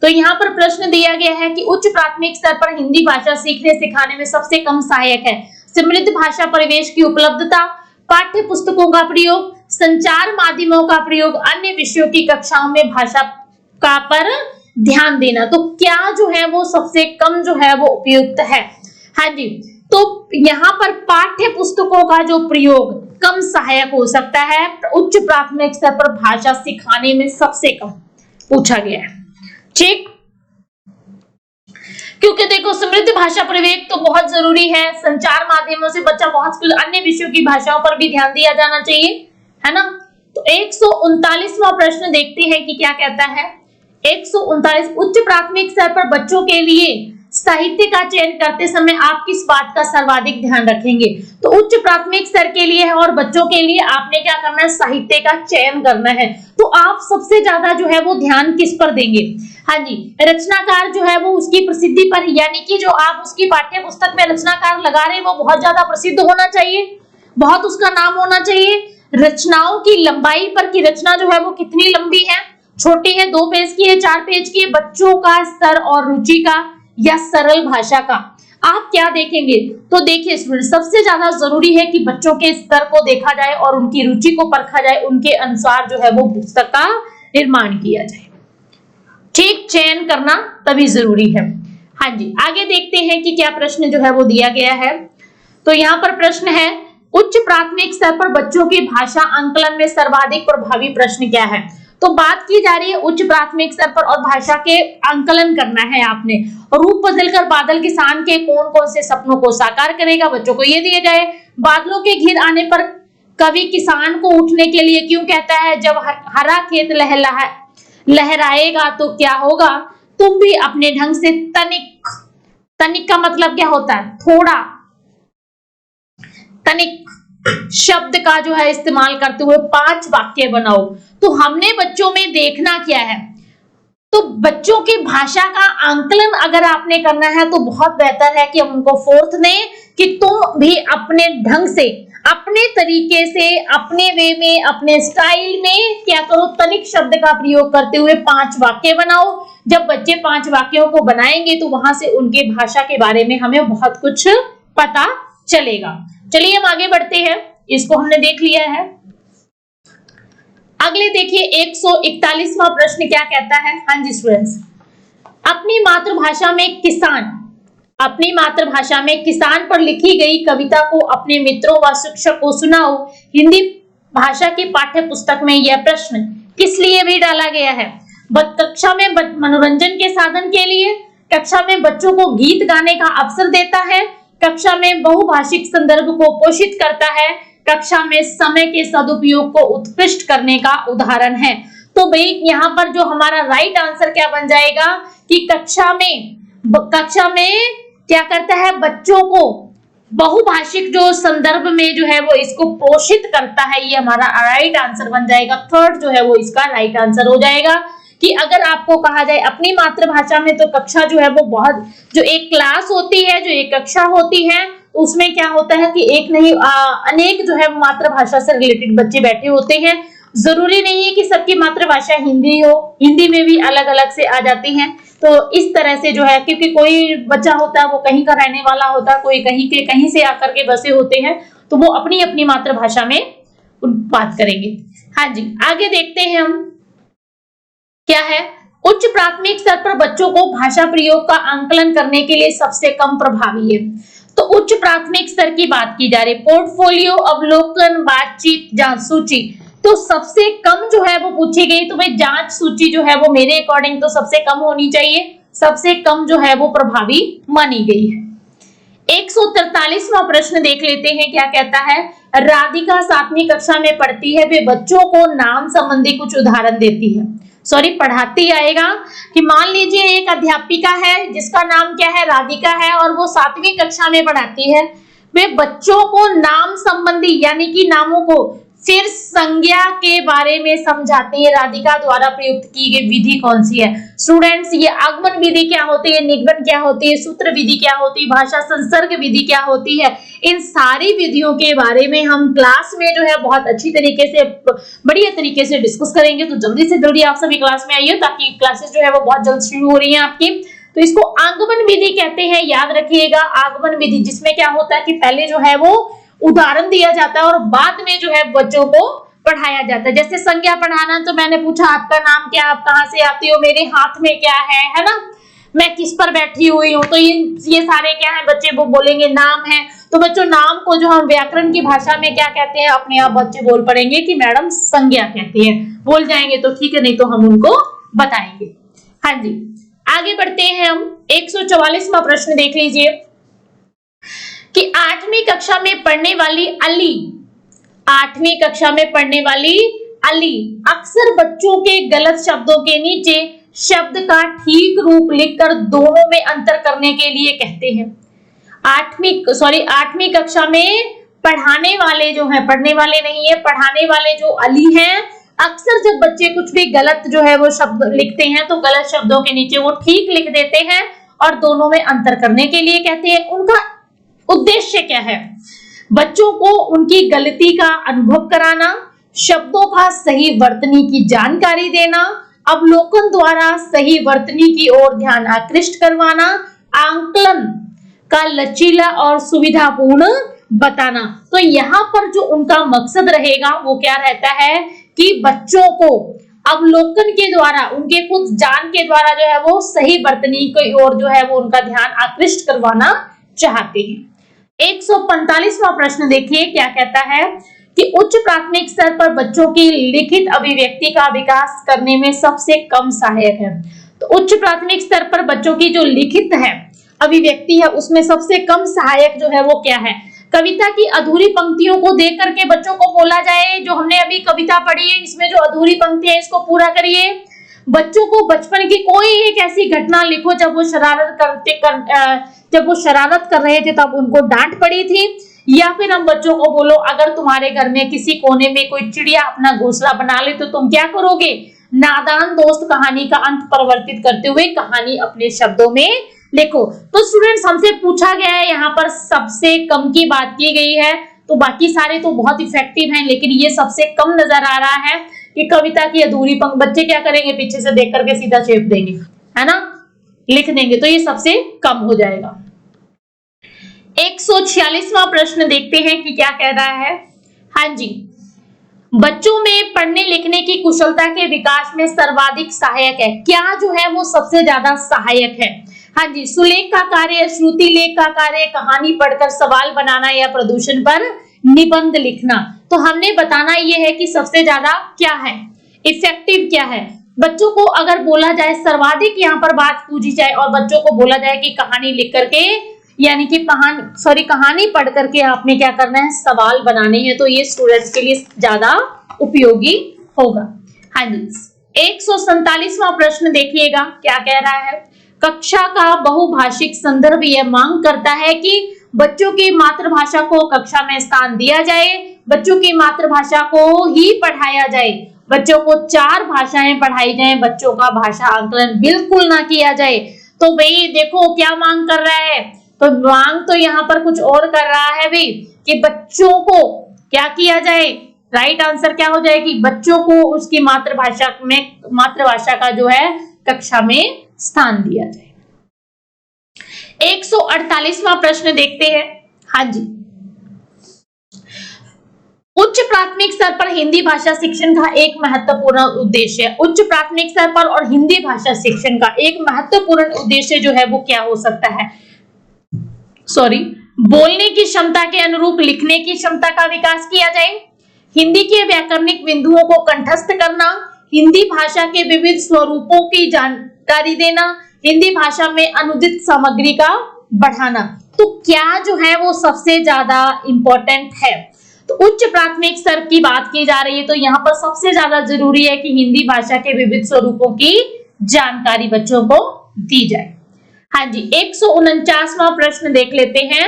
तो यहाँ पर प्रश्न दिया गया है कि उच्च प्राथमिक स्तर पर हिंदी भाषा सीखने सिखाने में सबसे कम सहायक है समृद्ध भाषा परिवेश की उपलब्धता, पाठ्य पुस्तकों का प्रयोग, संचार माध्यमों का प्रयोग, अन्य विषयों की कक्षाओं में भाषा का पर ध्यान देना। तो क्या जो है वो सबसे कम जो है वो उपयुक्त है? हाँ जी, तो यहाँ पर पाठ्य पुस्तकों का जो प्रयोग कम सहायक हो सकता है उच्च प्राथमिक स्तर पर भाषा सिखाने में सबसे कम पूछा गया है। ठीक, क्योंकि देखो समृद्ध भाषा प्रयोग तो बहुत जरूरी है, संचार माध्यमों से बच्चा बहुत कुछ अन्य विषयों की भाषाओं पर भी ध्यान दिया जाना चाहिए, है ना। तो 139वां प्रश्न देखते हैं कि क्या कहता है। 139 उच्च प्राथमिक स्तर पर बच्चों के लिए साहित्य का चयन करते समय आप किस बात का सर्वाधिक ध्यान रखेंगे? तो उच्च प्राथमिक स्तर के लिए है और बच्चों के लिए आपने क्या करना है, साहित्य का चयन करना है। तो आप सबसे ज्यादा जो है वो ध्यान किस पर देंगे? हाँ जी, रचनाकार जो है वो उसकी प्रसिद्धि पर, यानी कि जो आप उसकी पाठ्य पुस्तक में रचनाकार लगा रहे हैं वो बहुत ज्यादा प्रसिद्ध होना चाहिए, बहुत उसका नाम होना चाहिए। रचनाओं की लंबाई पर कि रचना जो है वो कितनी लंबी है, छोटी है, 2 पेज की है, 4 पेज की है, बच्चों का स्तर और रुचि का या सरल भाषा का, आप क्या देखेंगे? तो देखिए स्टूडेंट, सबसे ज्यादा जरूरी है कि बच्चों के स्तर को देखा जाए और उनकी रुचि को परखा जाए, उनके अनुसार जो है वो पुस्तक का निर्माण किया जाए। ठीक, चयन करना तभी जरूरी है। हाँ जी, आगे देखते हैं कि क्या प्रश्न जो है वो दिया गया है। तो यहाँ पर प्रश्न है उच्च प्राथमिक स्तर पर बच्चों की भाषा आंकलन में सर्वाधिक प्रभावी प्रश्न क्या है? तो बात की जा रही है उच्च प्राथमिक स्तर पर और भाषा के आंकलन करना है आपने। रूप बदलकर बादल किसान के कौन कौन से सपनों को साकार करेगा? बच्चों को ये दिया जाए। बादलों के घिर आने पर कवि किसान को उठने के लिए क्यों कहता है? जब हरा खेत लहराएगा तो क्या होगा? तुम भी अपने ढंग से तनिक, तनिक का मतलब क्या होता है? थोड़ा, तनिक शब्द का जो है इस्तेमाल करते हुए 5 वाक्य बनाओ। तो हमने बच्चों में देखना क्या है? तो बच्चों की भाषा का आंकलन अगर आपने करना है तो बहुत बेहतर है कि हम उनको फोर्थ दें कि तुम भी अपने ढंग से, अपने तरीके से, अपने वे में, अपने स्टाइल में क्या करो, तनिक शब्द का प्रयोग करते हुए 5 वाक्य बनाओ। जब बच्चे 5 वाक्यों को बनाएंगे तो वहां से उनके भाषा के बारे में हमें बहुत कुछ पता चलेगा। चलिए हम आगे बढ़ते हैं, इसको हमने देख लिया है। अगले देखिए 141वां प्रश्न क्या कहता है। हाँ जी स्टूडेंट्स, अपनी मातृभाषा में किसान पर लिखी गई कविता को अपने मित्रों व शिक्षक को सुनाओ। हिंदी भाषा की पाठ्य पुस्तक में यह प्रश्न किस लिए भी डाला गया है? कक्षा में मनोरंजन के साधन के लिए, कक्षा में बच्चों को गीत गाने का अवसर देता है, कक्षा में बहुभाषिक संदर्भ को पोषित करता है, कक्षा में समय के सदुपयोग को उत्कृष्ट करने का उदाहरण है। तो भाई यहाँ पर जो हमारा राइट आंसर क्या बन जाएगा कि कक्षा में क्या करता है, बच्चों को बहुभाषिक जो संदर्भ में जो है वो इसको पोषित करता है। ये हमारा राइट आंसर बन जाएगा। थर्ड जो है वो इसका राइट आंसर हो जाएगा कि अगर आपको कहा जाए अपनी मातृभाषा में, तो कक्षा जो है वो बहुत, जो एक क्लास होती है, जो एक कक्षा होती है, उसमें क्या होता है कि एक नहीं अनेक जो है मातृभाषा से रिलेटेड बच्चे बैठे होते हैं। जरूरी नहीं है कि सबकी मातृभाषा हिंदी हो, हिंदी में भी अलग अलग से आ जाती हैं। तो इस तरह से जो है, क्योंकि कोई बच्चा होता है वो कहीं का रहने वाला होता है, कोई कहीं से आकर के बसे होते हैं, तो वो अपनी अपनी मातृभाषा में बात करेंगे। हाँ जी, आगे देखते हैं हम क्या है। उच्च प्राथमिक स्तर पर बच्चों को भाषा प्रयोग का आंकलन करने के लिए सबसे कम प्रभावी है। तो उच्च प्राथमिक स्तर की बात की जा रही, पोर्टफोलियो, अवलोकन, बातचीत, जांच सूची, तो सबसे कम जो है वो पूछी गई। तो भाई जांच सूची जो है वो मेरे अकॉर्डिंग तो सबसे कम होनी चाहिए, सबसे कम जो है वो प्रभावी मानी गई है। 143वां प्रश्न देख लेते हैं क्या कहता है। राधिका 7वीं कक्षा में पढ़ती है, वे बच्चों को नाम संबंधी कुछ उदाहरण देती है, पढ़ाती आएगा कि मान लीजिए एक अध्यापिका है जिसका नाम क्या है, राधिका है, और वो 7वीं कक्षा में पढ़ाती है। वे बच्चों को नाम संबंधी यानी कि नामों को फिर संज्ञा के बारे में समझाते हैं, राधिका द्वारा प्रयुक्त की गई विधि कौन सी है। स्टूडेंट्स, ये आगमन विधि क्या होती है, निगमन क्या होती है, सूत्र विधि क्या होती है, भाषा संसर्ग विधि क्या होती है, इन सारी विधियों के बारे में हम क्लास में जो है बहुत अच्छी तरीके से, बढ़िया तरीके से डिस्कस करेंगे। तो जल्दी से जल्दी आप सभी क्लास में आइए, ताकि क्लासेस जो है वो बहुत जल्द शुरू हो रही है आपकी। तो इसको आगमन विधि कहते हैं, याद रखिएगा। आगमन विधि जिसमें क्या होता है कि पहले जो है वो उदाहरण दिया जाता है और बाद में जो है बच्चों को पढ़ाया जाता है। जैसे संज्ञा पढ़ाना, तो मैंने पूछा आपका नाम क्या, आप कहाँ से आती हो, मेरे हाथ में क्या है ना, मैं किस पर बैठी हुई हूँ। तो ये सारे क्या है, बच्चे वो बोलेंगे नाम है। तो बच्चों, नाम को जो हम व्याकरण की भाषा में क्या कहते हैं, अपने आप बच्चे बोल पड़ेंगे कि मैडम संज्ञा कहती है। बोल जाएंगे तो ठीक है, नहीं तो हम उनको बताएंगे। हाँ जी, आगे बढ़ते हैं हम। 144वां प्रश्न देख लीजिए कि 8वीं कक्षा में पढ़ने वाली अली, 8वीं कक्षा में पढ़ने वाली अली अक्सर बच्चों के गलत शब्दों के नीचे शब्द का ठीक रूप लिखकर दोनों में अंतर करने के लिए कहते हैं। 8वीं कक्षा में पढ़ाने वाले जो है, पढ़ने वाले नहीं है, पढ़ाने वाले जो अली हैं, अक्सर जब बच्चे कुछ भी गलत जो है वो शब्द लिखते हैं तो गलत शब्दों के नीचे वो ठीक लिख देते हैं और दोनों में अंतर करने के लिए कहते हैं। उनका उद्देश्य क्या है? बच्चों को उनकी गलती का अनुभव कराना, शब्दों का सही वर्तनी की जानकारी देना, अवलोकन द्वारा सही वर्तनी की ओर ध्यान आकृष्ट करवाना, आंकलन का लचीला और सुविधापूर्ण बताना। तो यहाँ पर जो उनका मकसद रहेगा वो क्या रहता है कि बच्चों को अवलोकन के द्वारा, उनके खुद जान के द्वारा जो है वो सही वर्तनी की ओर जो है वो उनका ध्यान आकृष्ट करवाना चाहते हैं। 145वां प्रश्न देखिए क्या कहता है कि उच्च प्राथमिक स्तर पर बच्चों की लिखित अभिव्यक्ति का विकास करने में सबसे कम सहायक है। तो उच्च प्राथमिक स्तर पर बच्चों की जो लिखित है अभिव्यक्ति है उसमें सबसे कम सहायक जो है वो क्या है? कविता की अधूरी पंक्तियों को देख करके बच्चों को बोला जाए, जो हमने अभी कविता पढ़ी है इसमें जो अधूरी पंक्तियां इसको पूरा करिए। बच्चों को बचपन की कोई एक ऐसी घटना लिखो जब वो शरारत कर रहे थे तब उनको डांट पड़ी थी। या फिर हम बच्चों को बोलो, अगर तुम्हारे घर में किसी कोने में कोई चिड़िया अपना घोंसला बना ले तो तुम क्या करोगे? नादान दोस्त कहानी का अंत परिवर्तित करते हुए कहानी अपने शब्दों में लिखो। तो स्टूडेंट्स, हमसे पूछा गया है, यहाँ पर सबसे कम की बात की गई है। तो बाकी सारे तो बहुत इफेक्टिव हैं, लेकिन ये सबसे कम नजर आ रहा है कि कविता की अधूरी पंक्ति। बच्चे क्या करेंगे? पीछे से देख करके सीधा चेप देंगे, है ना, लिख देंगे। तो ये सबसे कम हो जाएगा। 146वां प्रश्न देखते हैं कि क्या कह रहा है। हाँ जी, बच्चों में पढ़ने लिखने की कुशलता के विकास में सर्वाधिक सहायक है। क्या जो है वो सबसे ज्यादा सहायक है? हाँ जी, सुलेख का कार्य, श्रुति लेख का कार्य, कहानी पढ़कर सवाल बनाना या प्रदूषण पर निबंध लिखना। तो हमने बताना यह है कि सबसे ज्यादा क्या है, इफेक्टिव क्या है। बच्चों को अगर बोला जाए, सर्वाधिक यहाँ पर बात पूछी जाए और बच्चों को बोला जाए कि कहानी लिख करके, यानी कि कहानी पढ़ करके आपने क्या करना है, सवाल बनाने हैं, तो ये स्टूडेंट्स के लिए ज्यादा उपयोगी होगा। हाँ जी, 147वां प्रश्न देखिएगा क्या कह रहा है। कक्षा का बहुभाषिक संदर्भ यह मांग करता है कि बच्चों की मातृभाषा को कक्षा में स्थान दिया जाए, बच्चों की मातृभाषा को ही पढ़ाया जाए, बच्चों को 4 भाषाएं पढ़ाई जाएं, बच्चों का भाषा आकलन बिल्कुल ना किया जाए। तो भाई देखो क्या मांग कर रहा है, तो मांग तो यहाँ पर कुछ और कर रहा है भाई कि बच्चों को क्या किया जाए। राइट आंसर क्या हो जाएगी? बच्चों को उसकी मातृभाषा का जो है कक्षा में स्थान दिया जाए। 148वां प्रश्न देखते हैं। हाँ जी, उच्च प्राथमिक स्तर पर हिंदी भाषा शिक्षण का एक महत्वपूर्ण उद्देश्य है। उच्च प्राथमिक स्तर पर और हिंदी भाषा शिक्षण का एक महत्वपूर्ण उद्देश्य जो है वो क्या हो सकता है? बोलने की क्षमता के अनुरूप लिखने की क्षमता का विकास किया जाए, हिंदी के व्याकरणिक बिंदुओं को कंठस्थ करना, हिंदी भाषा के विविध स्वरूपों की जानकारी देना, हिंदी भाषा में अनुदित सामग्री का बढ़ाना। तो क्या जो है वो सबसे ज्यादा इंपॉर्टेंट है? तो उच्च प्राथमिक स्तर की बात की जा रही है, तो यहाँ पर सबसे ज्यादा जरूरी है कि हिंदी भाषा के विविध स्वरूपों की जानकारी बच्चों को दी जाए। हाँ जी, 149वां प्रश्न देख लेते हैं।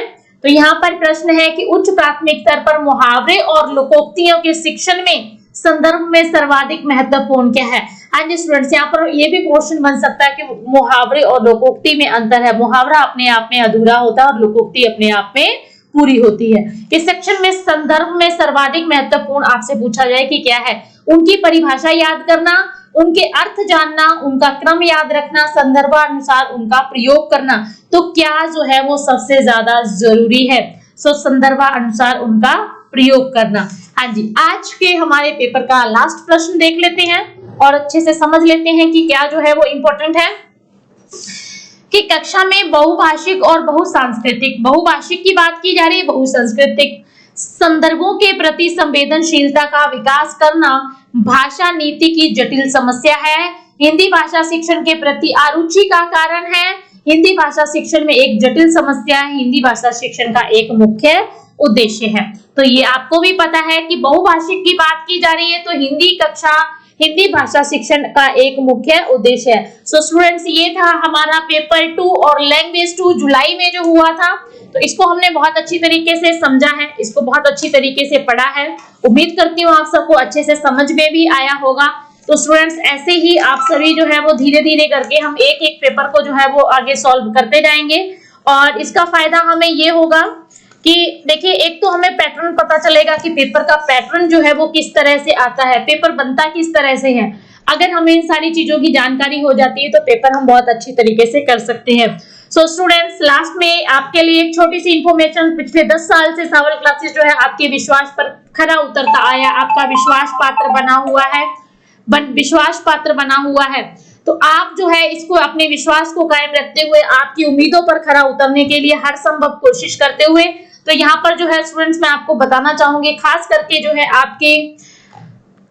तो यहाँ पर प्रश्न है कि उच्च प्राथमिक स्तर पर मुहावरे और लोकोक्तियों के शिक्षण में संदर्भ में सर्वाधिक महत्वपूर्ण क्या है। हाँ जी स्टूडेंट्स, यहाँ पर ये भी क्वेश्चन बन सकता है कि मुहावरे और लोकोक्ति में अंतर है। मुहावरा अपने आप में अधूरा होता है और लोकोक्ति अपने आप में पूरी होती है। इस सेक्शन में संदर्भ में सर्वाधिक महत्वपूर्ण आपसे पूछा जाए कि क्या है, उनकी परिभाषा याद करना, उनके अर्थ जानना, उनका क्रम याद रखना, संदर्भानुसार उनका प्रयोग करना। तो क्या जो है वो सबसे ज्यादा जरूरी है, सो संदर्भानुसार उनका प्रयोग करना। हाँ जी, आज के हमारे पेपर का लास्ट प्रश्न देख लेते हैं और अच्छे से समझ लेते हैं कि क्या जो है वो इम्पोर्टेंट है कि कक्षा में बहुभाषिक और बहुसांस्कृतिक, बहुभाषिक की बात की जा रही है, बहुसांस्कृतिक संदर्भों के प्रति संवेदनशीलता का विकास करना भाषा नीति की जटिल समस्या है। हिंदी भाषा शिक्षण के प्रति अरुचि का कारण है। हिंदी भाषा शिक्षण में एक जटिल समस्या है। हिंदी भाषा शिक्षण का एक मुख्य उद्देश्य है। तो ये आपको भी पता है कि बहुभाषिक की बात की जा रही है तो हिंदी भाषा शिक्षण का एक मुख्य उद्देश्य है। सो स्टूडेंट्स, ये था हमारा पेपर 2 और लैंग्वेज 2 जुलाई में जो हुआ था। तो इसको हमने बहुत अच्छी तरीके से समझा है, इसको बहुत अच्छी तरीके से पढ़ा है। उम्मीद करती हूँ आप सबको अच्छे से समझ में भी आया होगा। तो स्टूडेंट्स, ऐसे ही आप सभी जो है वो धीरे धीरे करके हम एक एक पेपर को जो है वो आगे सॉल्व करते जाएंगे और इसका फायदा हमें ये होगा कि देखिए, एक तो हमें पैटर्न पता चलेगा कि पेपर का पैटर्न जो है वो किस तरह से आता है, पेपर बनता किस तरह से है। अगर हमें इन सारी चीजों की जानकारी हो जाती है तो पेपर हम बहुत अच्छी तरीके से कर सकते हैं। सो स्टूडेंट्स, लास्ट में आपके लिए एक छोटी सी इंफॉर्मेशन, पिछले 10 साल से सावल क्लासेस जो है आपके विश्वास पर खरा उतरता आया, आपका विश्वास पात्र बना हुआ है। तो आप जो है इसको अपने विश्वास को कायम रखते हुए, आपकी उम्मीदों पर खरा उतरने के लिए हर संभव कोशिश करते हुए, तो यहाँ पर जो है स्टूडेंट्स मैं आपको बताना चाहूंगी, खास करके जो है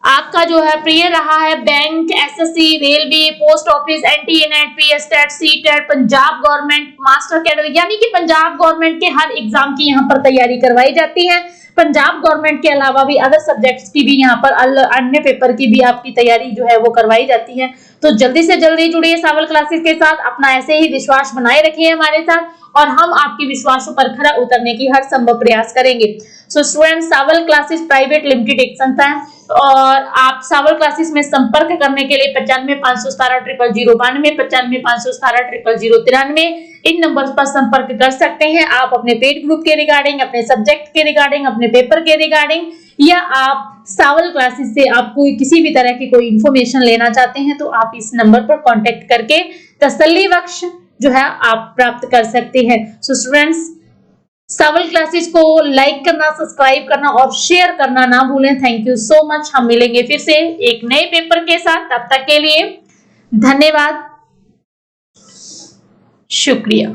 आपका जो है प्रिय रहा है bank, SSC, railway, post office, NTA net, PSTET, CTET, Punjab government, master cadre, यानी कि पंजाब गवर्नमेंट के हर एग्जाम की यहाँ पर तैयारी करवाई जाती है। पंजाब गवर्नमेंट के अलावा भी अदर सब्जेक्ट्स की भी यहाँ पर अन्य पेपर की भी आपकी तैयारी जो है वो करवाई जाती है। तो जल्दी से जल्दी जुड़िए सावल क्लासेस के साथ, अपना ऐसे ही विश्वास बनाए रखिए हमारे साथ और हम आपके विश्वासों पर खरा उतरने की हर संभव प्रयास करेंगे। सो स्टूडेंट्स, सावल क्लासेस प्राइवेट लिमिटेड एक संस्था है और आप सावल क्लासेस में संपर्क करने के लिए 9551700092, 9551700093 इन नंबर्स पर संपर्क कर सकते हैं। आप अपने पेड ग्रुप के रिगार्डिंग, अपने सब्जेक्ट के रिगार्डिंग, अपने पेपर के रिगार्डिंग, या आप सावल क्लासेस से आप कोई किसी भी तरह की कोई इंफॉर्मेशन लेना चाहते हैं तो आप इस नंबर पर कांटेक्ट करके तसल्ली बख्श जो है आप प्राप्त कर सकते हैं। सो स्टूडेंट्स, सावल क्लासेस को लाइक करना, सब्सक्राइब करना और शेयर करना ना भूलें। Thank you so much. हम मिलेंगे फिर से एक नए पेपर के साथ, तब तक के लिए धन्यवाद, शुक्रिया।